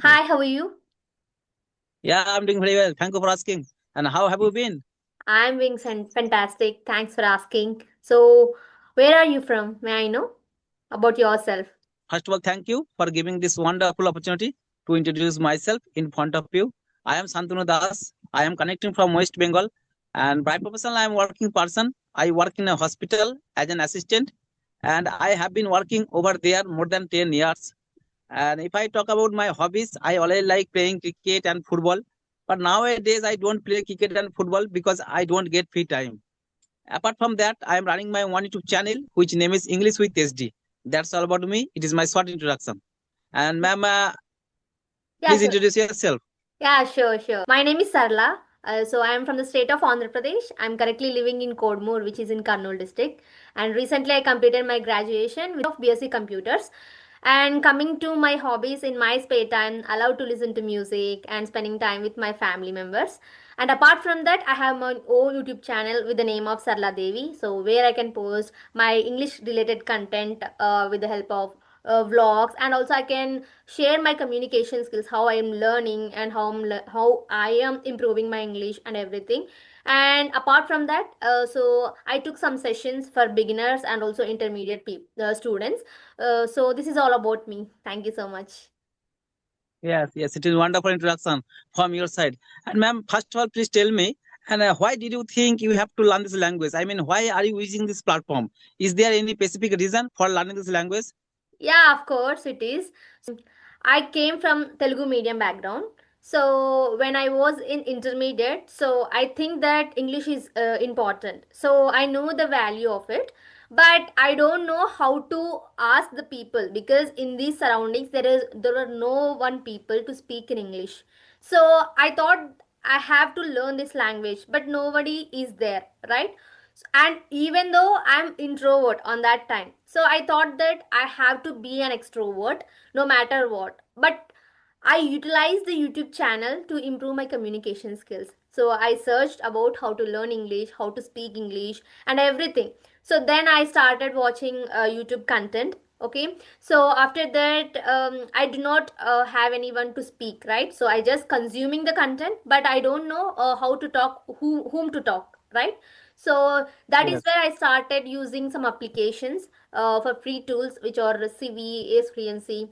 Yeah. Hi, how are you? Yeah, I'm doing very well. Thank you for asking. And how have you been? I'm being fantastic. Thanks for asking. So, where are you from? May I know about yourself? First of all, thank you for giving this wonderful opportunity to introduce myself in front of you. I am Santanu Das. I am connecting from West Bengal. And by profession, I am working person. I work in a hospital as an assistant. And I have been working over there more than 10 years. And if I talk about my hobbies, I always like playing cricket and football. But nowadays, I don't play cricket and football because I don't get free time. Apart from that, I am running my one YouTube channel, which name is English with SD. That's all about me. It is my short introduction. And ma'am, Yeah, please sure. introduce yourself. Yeah, sure. My name is Sarla. So I am from the state of Andhra Pradesh. I'm currently living in Kodmur, which is in Kurnool district. And recently I completed my graduation with of BSc Computers. And coming to my hobbies in my spare time, allowed to listen to music and spending time with my family members. And apart from that, I have my own YouTube channel with the name of sarala-devi. So where I can post my English related content with the help of vlogs, and also I can share my communication skills, how I am learning and how I am improving my English and everything. And apart from that, so I took some sessions for beginners and also intermediate students. So this is all about me. Thank you so much. Yes, it is wonderful introduction from your side. And ma'am, first of all, please tell me, and why did you think you have to learn this language? I mean, why are you using this platform? Is there any specific reason for learning this language? Yeah, of course it is. I came from Telugu medium background. So when I was in intermediate, so I think that English is important. So I know the value of it, but I don't know how to ask the people, because in these surroundings there are no one people to speak in English. So I thought I have to learn this language, but nobody is there, right? And even though I'm introvert on that time, so I thought that I have to be an extrovert no matter what. But I utilized the YouTube channel to improve my communication skills. So I searched about how to learn English, how to speak English, and everything. So then I started watching YouTube content. Okay, so after that, I do not have anyone to speak, right? So I just consuming the content, but I don't know how to talk, whom to talk, right? So that is Yes. where I started using some applications for free tools, which are CV, Ace Fluency.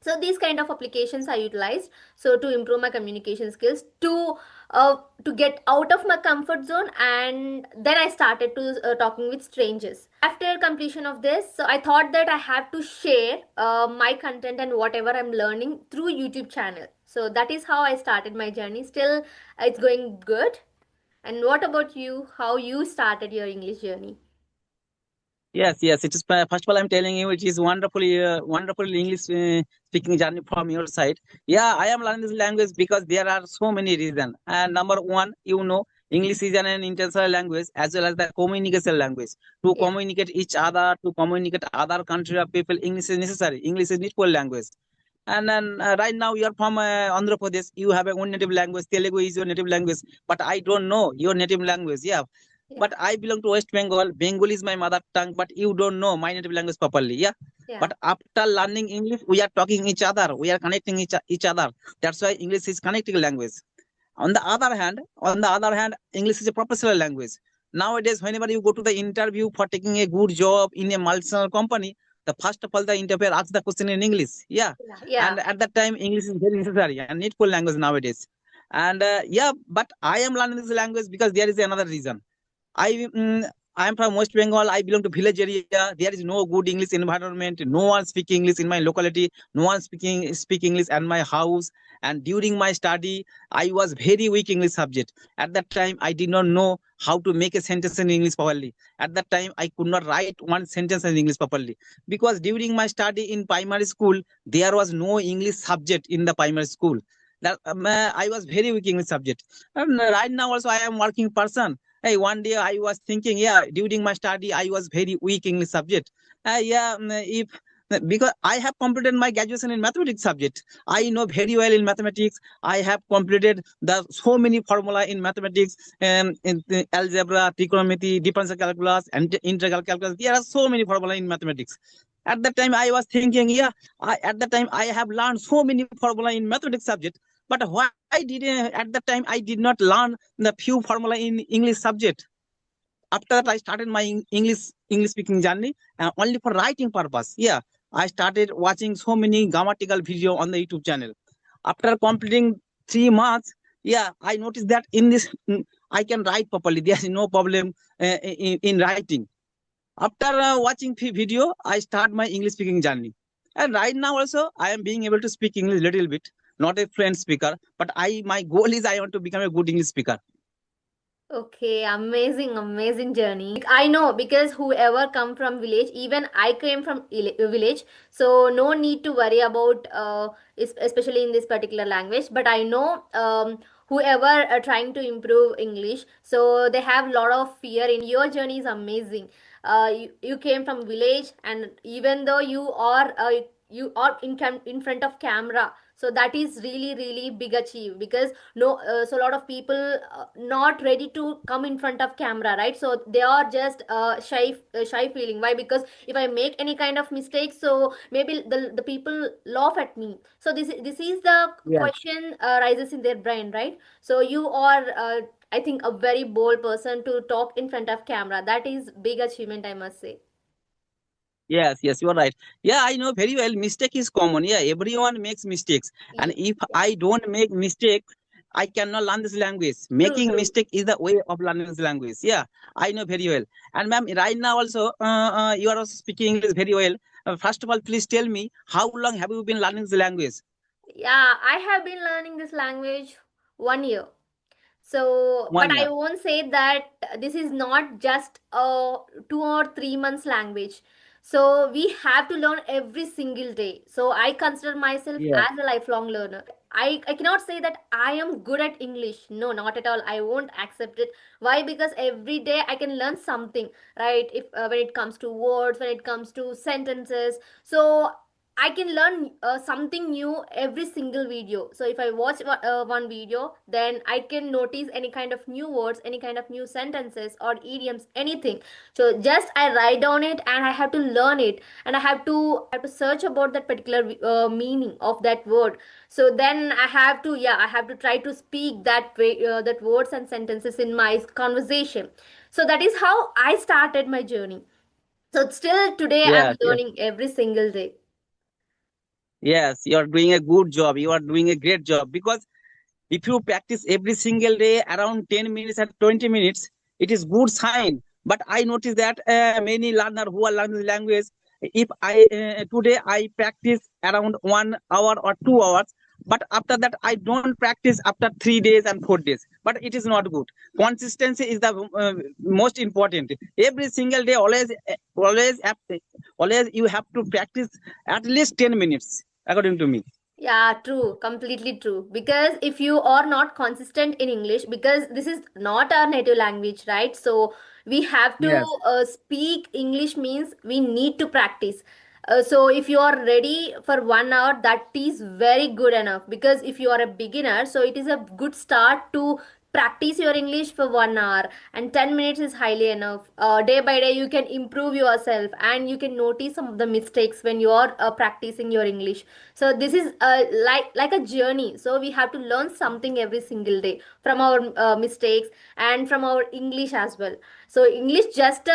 So these kind of applications I utilized so to improve my communication skills, to get out of my comfort zone, and then I started to talking with strangers. After completion of this, so I thought that I have to share my content and whatever I'm learning through YouTube channel. So that is how I started my journey. Still, it's going good. And what about you? How you started your English journey? Yes. It is first of all, I'm telling you, it is wonderful English speaking journey from your side. Yeah, I am learning this language because there are so many reasons. And number one, English is an international language as well as the communication language. To Yeah. communicate each other, to communicate other country of people, English is necessary. English is needful language. And then right now you are from Andhra Pradesh. You have a own native language. Telugu is your native language, but I don't know your native language. Yeah, Yeah. but I belong to West Bengal. Bengali is my mother tongue, but you don't know my native language properly. Yeah. Yeah. But after learning English, we are talking each other. We are connecting each other. That's why English is connecting language. On the other hand, English is a professional language. Nowadays, whenever you go to the interview for taking a good job in a multinational company, the first of all the interviewer asks the question in English. Yeah, Yeah. and Yeah. at that time, English is very necessary and needful language nowadays. And yeah, but I am learning this language because there is another reason. I I am from West Bengal. I belong to village area. There is no good English environment. No one speak English in my locality. No one speak English at my house. And during my study, I was very weak English subject. At that time, I did not know how to make a sentence in English properly. At that time, I could not write one sentence in English properly because during my study in primary school, there was no English subject in the primary school. That I was very weak English subject. And right now also I am working person. Hey, one day I was thinking, yeah, during my study, I was very weak English subject. Yeah, if because I have completed my graduation in mathematics subject. I know very well in mathematics. I have completed the so many formula in mathematics, in the algebra, trigonometry, differential calculus, and integral calculus. There are so many formula in mathematics. At that time, I was thinking, yeah, at that time I have learned so many formula in mathematics subject, but why did at that time I did not learn the few formula in English subject? After that, I started my English speaking journey only for writing purpose. Yeah, I started watching so many grammatical video on the YouTube channel. After completing 3 months, yeah, I noticed that in this I can write properly. There is no problem in writing. After watching video, I start my English speaking journey. And right now also, I am being able to speak English little bit, not a fluent speaker, but my goal is I want to become a good English speaker. Okay, amazing, amazing journey. I know because whoever come from village, even I came from village, so no need to worry about especially in this particular language. But I know whoever are trying to improve English, so they have a lot of fear. In your journey is amazing. You came from village, and even though you are in front of camera, so that is really really big achieve because no so a lot of people not ready to come in front of camera, right? So they are just shy feeling. Why? Because if I make any kind of mistake, so maybe the people laugh at me. So this is the Yes. question rises in their brain, right? So you are I think a very bold person to talk in front of camera. That is big achievement, I must say. Yes, yes, you are right. Yeah, I know very well. Mistake is common. Yeah, everyone makes mistakes. And Yeah, if yeah. I don't make mistake, I cannot learn this language. True, Making true. mistake is the way of learning this language. Yeah, I know very well. And ma'am, right now also, you are also speaking English very well. First of all, please tell me how long have you been learning this language? Yeah, I have been learning this language 1 year. So, but 1 year. I won't say that this is not just a 2 or 3 months language. So we have to learn every single day. So I consider myself Yes, as a lifelong learner. I cannot say that I am good at English. No, not at all. I won't accept it. Why? Because every day I can learn something, right? If when it comes to words, when it comes to sentences. So I can learn something new every single video. So if I watch one video, then I can notice any kind of new words, any kind of new sentences or idioms, anything. So just I write down it and I have to learn it, and I have to search about that particular meaning of that word. So then I have to, yeah, I have to try to speak that way, that words and sentences in my conversation. So that is how I started my journey. So still today I'm yes, yes. learning every single day. Yes, you are doing a good job. You are doing a great job because if you practice every single day around 10 minutes and 20 minutes, it is good sign. But I notice that many learner who are learning the language, if I today I practice around 1 hour or 2 hours, but after that I don't practice after 3 days and 4 days. But it is not good. Consistency is the most important. Every single day, always you have to practice at least 10 minutes, according to me. Yeah, true, completely true. Because if you are not consistent in English, because this is not our native language, right? So we have to Yes. speak English means we need to practice. So if you are ready for 1 hour, that is very good enough. Because if you are a beginner, so it is a good start to practice your English for 1 hour, and 10 minutes is highly enough. Day by day, you can improve yourself and you can notice some of the mistakes when you are practicing your English. So this is like a journey. So we have to learn something every single day from our mistakes and from our English as well. So English just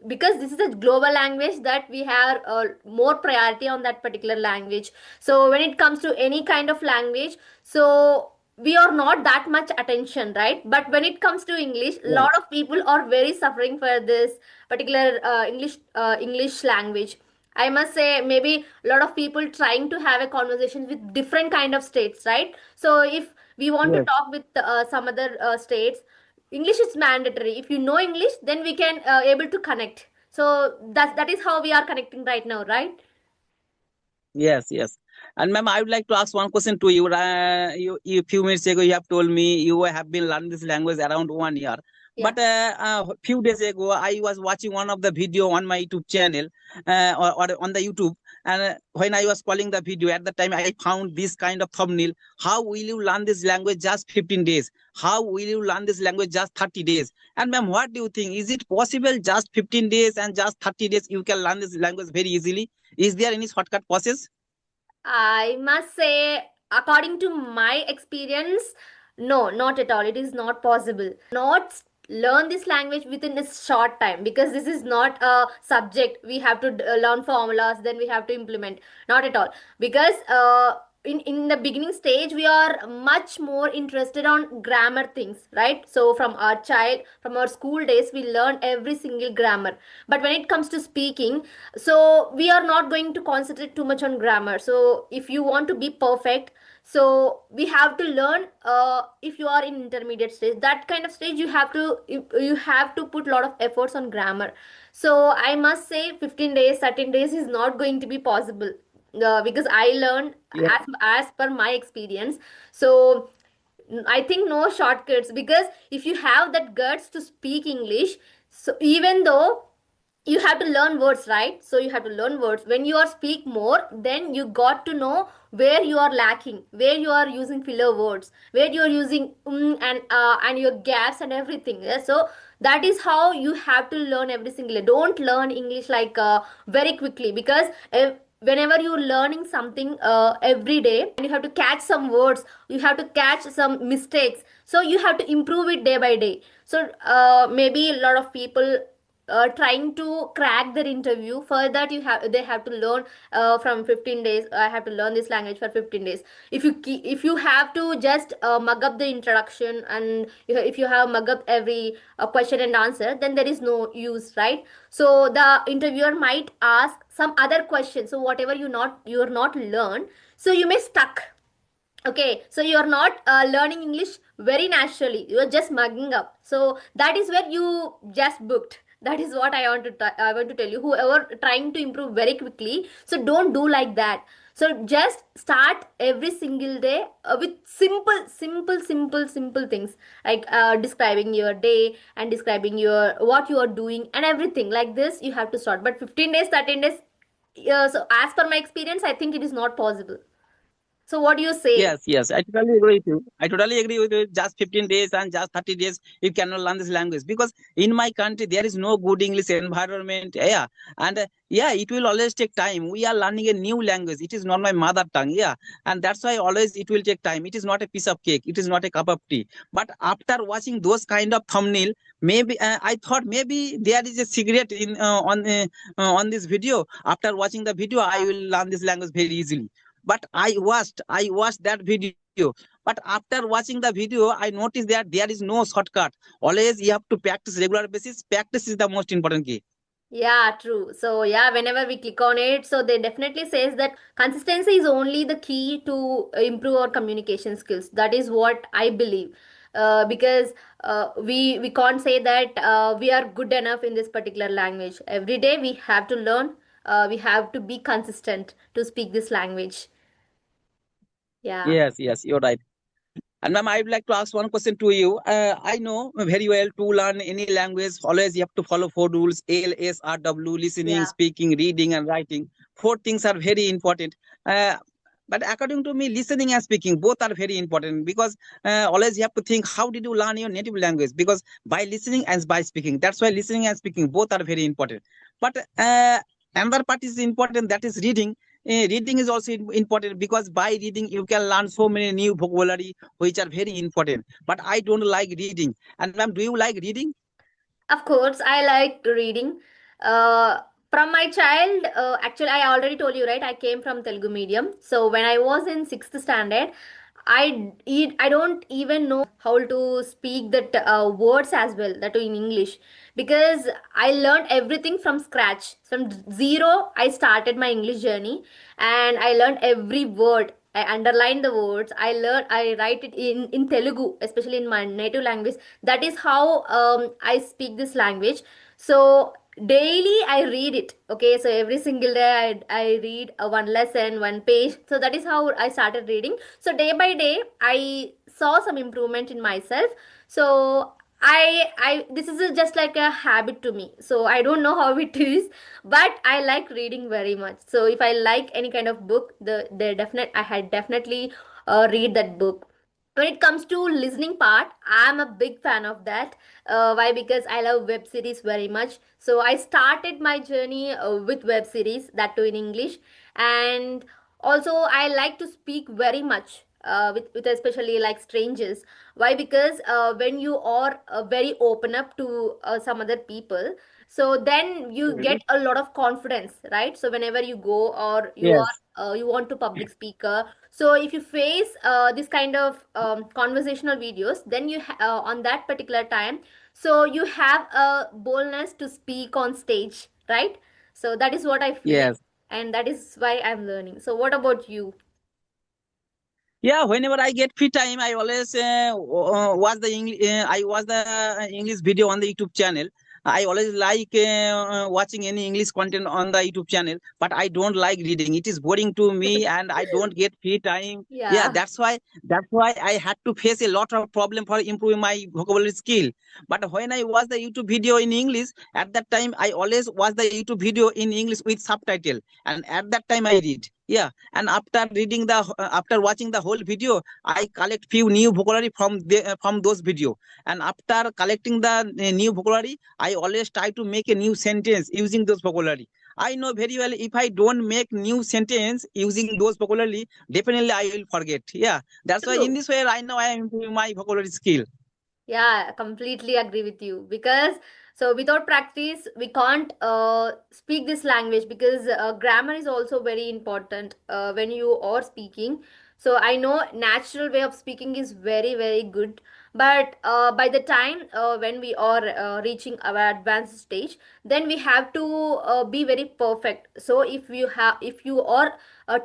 because this is a global language, that we have more priority on that particular language. So when it comes to any kind of language, so we are not that much attention, right? But when it comes to English, a Yes. lot of people are very suffering for this particular English language. I must say, maybe a lot of people trying to have a conversation with different kind of states, right? So if we want to Yes. talk with some other states, English is mandatory. If you know English, then we can able to connect. So that is how we are connecting right now, right? Yes, yes. And ma'am, I would like to ask one question to you. You few minutes ago you have told me you have been learning this language around 1 year. Yeah. But few days ago I was watching one of the video on my YouTube channel or on the YouTube. And when I was calling the video at the time, I found this kind of thumbnail. How will you learn this language just 15 days? How will you learn this language just 30 days? And ma'am, what do you think? Is it possible just 15 days and just 30 days you can learn this language very easily? Is there any shortcut process? I must say, according to my experience, no, not at all. It is not possible. Not learn this language within a short time, because this is not a subject we have to learn formulas, then we have to implement. Not at all. Because in the beginning stage, we are much more interested on grammar things, right? So from our from our school days, we learn every single grammar. But when it comes to speaking, so we are not going to concentrate too much on grammar. So if you want to be perfect, so we have to learn, if you are in intermediate stage, that kind of stage, you have to put a lot of efforts on grammar. So I must say 15 days 13 days is not going to be possible, because I learned Yeah. as per my experience. So I think no shortcuts, because if you have that guts to speak English, so even though you have to learn words, right? So you have to learn words. When you are speak more, then you got to know where you are lacking, where you are using filler words, where you are using and your gaps and everything. Yeah? So that is how you have to learn every single day. Don't learn English like very quickly, because whenever you're learning something every day, and you have to catch some words, you have to catch some mistakes, so you have to improve it day by day. So maybe a lot of people trying to crack their interview, for that they have to learn from 15 days. I have to learn this language for 15 days. If you have to just mug up the introduction, and if you have mug up every question and answer, then there is no use, right? So the interviewer might ask some other question, so whatever you're not learn, so you may stuck. Okay, so you're not learning English very naturally, you're just mugging up. So that is where you just booked. That is what I want to tell you, whoever trying to improve very quickly, so don't do like that. So just start every single day with simple things, like describing your day and describing your what you are doing and everything like this. You have to start. But 15 days 13 days, so as per my experience, I think it is not possible. So what do you say? Yes, yes, I totally agree with you. I totally agree with you. Just 15 days and just 30 days, you cannot learn this language because in my country there is no good English environment. Yeah, and yeah, it will always take time. We are learning a new language. It is not my mother tongue. Yeah, and that's why always it will take time. It is not a piece of cake. It is not a cup of tea. But after watching those kind of thumbnail, maybe I thought maybe there is a secret in on this video. After watching the video, I will learn this language very easily, but I watched that video. But after watching the video, I noticed that there is no shortcut. Always you have to practice regular basis. Practice is the most important key. Yeah, true. So yeah, whenever we click on it, so they definitely says that consistency is only the key to improve our communication skills. That is what I believe. Because we can't say that we are good enough in this particular language. Every day we have to learn. We have to be consistent to speak this language. Yeah. Yes, yes, you're right. And ma'am, I would like to ask one question to you. I know very well to learn any language, always you have to follow four rules: LSRW, listening, Yeah. speaking, reading, and writing. Four things are very important. Uh, but according to me, listening and speaking both are very important because always you have to think how did you learn your native language? Because by listening and by speaking, that's why listening and speaking both are very important. But another part is important, that is reading. Reading is also important because by reading you can learn so many new vocabulary which are very important. But I don't like reading. And ma'am, do you like reading? Of course, I like reading. From my child, actually, I already told you, right? I came from Telugu medium. So when I was in sixth standard, I don't even know how to speak that words as well, that in English, because I learned everything from scratch. From zero, I started my English journey, and I learned every word. I underline the words. I write it in Telugu, especially in my native language. That is how I speak this language. So daily I read it. Okay, so every single day I read one lesson, one page. So that is how I started reading. So day by day I saw some improvement in myself. So I this is just like a habit to me. So I don't know how it is, but I like reading very much. So if I like any kind of book, I had definitely read that book. When it comes to listening part, I'm a big fan of that. Why? Because I love web series very much. So I started my journey with web series, that too in English. And also I like to speak very much with especially like strangers. Why? Because when you are very open up to some other people, so then you get a lot of confidence, right? So whenever you go or you are Yes. you want to public speaker, so if you face this kind of conversational videos, then on that particular time, so you have a boldness to speak on stage, right? So that is what I feel, Yes. and that is why I'm learning. So what about you? Yeah, whenever I get free time, I always watch the English. I watch the English video on the YouTube channel. I always like watching any English content on the YouTube channel, but I don't like reading. It is boring to me, and I don't get free time. Yeah, Yeah. that's why I had to face a lot of problem for improving my vocabulary skill. But when I watch the YouTube video in English, at that time I always watch the YouTube video in English with subtitle, and at that time I read. Yeah, and after watching the whole video, I collect few new vocabulary from those video. And after collecting the new vocabulary, I always try to make a new sentence using those vocabulary. I know very well, if I don't make new sentence using those vocabulary, definitely I will forget. Yeah, that's why in True. this way I know I am improving my vocabulary skill. Yeah, I completely agree with you, because so without practice we can't speak this language, because grammar is also very important when you are speaking. So I know natural way of speaking is very very good, but by the time when we are reaching our advanced stage, then we have to be very perfect. So if you are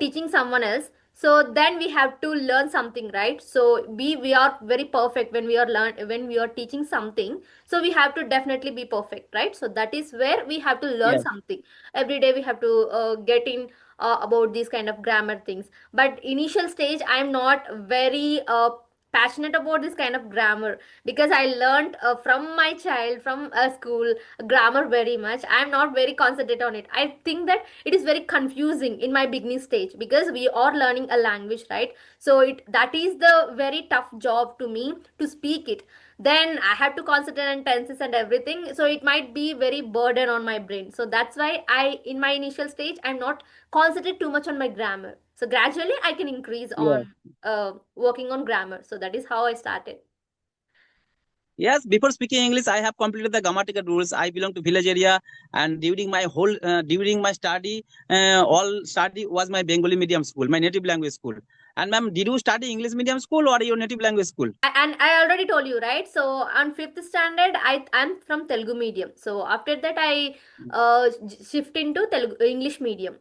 teaching someone else, so then we have to learn something, right? So we are very perfect when we are teaching something, so we have to definitely be perfect, right? So that is where we have to learn Yes. something. Every day we have to get in about these kind of grammar things. But initial stage I am not very passionate about this kind of grammar, because I learned from my child, from school, grammar very much. I am not very concentrated on it. I think that it is very confusing in my beginning stage, because we are learning a language, right? So it that is the very tough job to me to speak it. Then I have to concentrate on tenses and everything, so it might be very burden on my brain. So that's why I in my initial stage I'm not concentrate too much on my grammar. So gradually I can increase on Yes. working on grammar. So that is how I started. Yes, before speaking English, I have completed the grammatical rules. I belong to village area, and during my study, all study was my Bengali medium school, my native language school. And ma'am, did you study English medium school or your native language school? And I already told you, right? So on fifth standard, I'm from Telugu medium. So after that, I shift into Telugu English medium.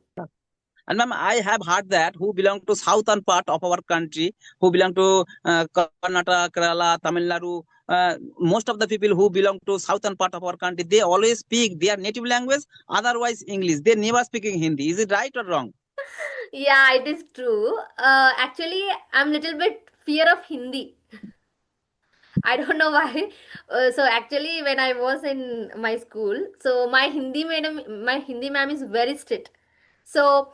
And ma'am, I have heard that who belong to southern part of our country, who belong to Karnataka, Kerala, Tamil Nadu, most of the people who belong to southern part of our country, they always speak their native language, otherwise English. They never speaking Hindi. Is it right or wrong? Yeah, it is true. Actually, I'm little bit fear of Hindi. I don't know why. So actually, when I was in my school, so my Hindi ma'am is very strict. So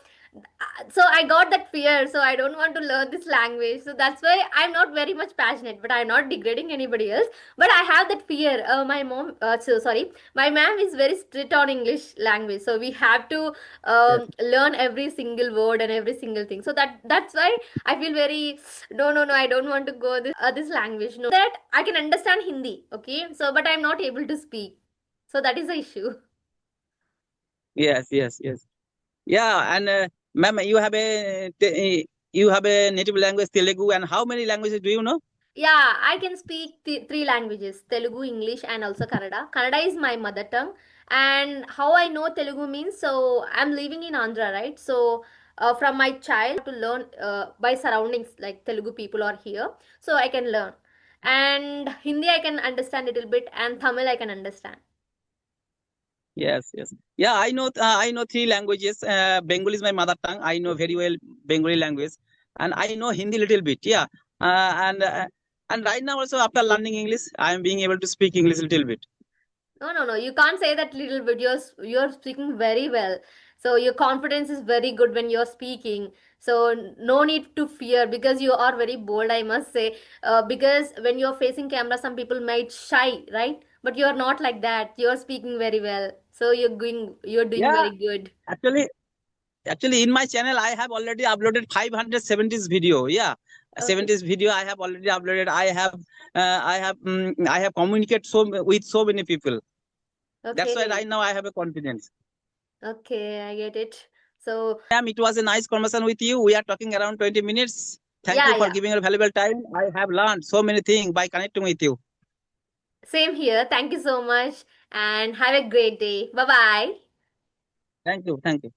so I got that fear. So I don't want to learn this language. So that's why I'm not very much passionate. But I'm not degrading anybody else. But I have that fear. My ma'am is very strict on English language. So we have to Yes. learn every single word and every single thing. So that's why I feel very no, I don't want to go this language. No, that I can understand Hindi, okay? So but I'm not able to speak. So that is the issue. Yes, yes, yes. Yeah, and ma'am, you have a native language Telugu, and how many languages do you know? Yeah, I can speak three languages: Telugu, English, and also Kannada. Kannada is my mother tongue. And how I know Telugu means, so I'm living in Andhra, right? So from my child, I have to learn by surroundings, like Telugu people are here, so I can learn. And Hindi I can understand a little bit, and Tamil I can understand. Yes, yes. Yeah, I know three languages. Bengali is my mother tongue. I know very well Bengali language, and I know Hindi little bit. Yeah, and And right now also, after learning English, I am being able to speak English a little bit. No, no, no. You can't say that little bit. You're speaking very well. So your confidence is very good when you're speaking. So no need to fear because you are very bold, I must say. Because when you're facing camera, some people might shy, right? But you're not like that. You're speaking very well. So you're doing Yeah, very good. actually, actually, in my channel, I have already uploaded 570s video. Yeah, Okay. 70s video I have already uploaded. I have communicated with so many people. That's why Okay. right now I have a confidence. Okay, I get it. So Ma'am, it was a nice conversation with you. We are talking around 20 minutes. Thank you yeah, for yeah. giving your valuable time. I have learned so many things by connecting with you. Same here. Thank you so much and have a great day. Bye bye. Thank you. Thank you.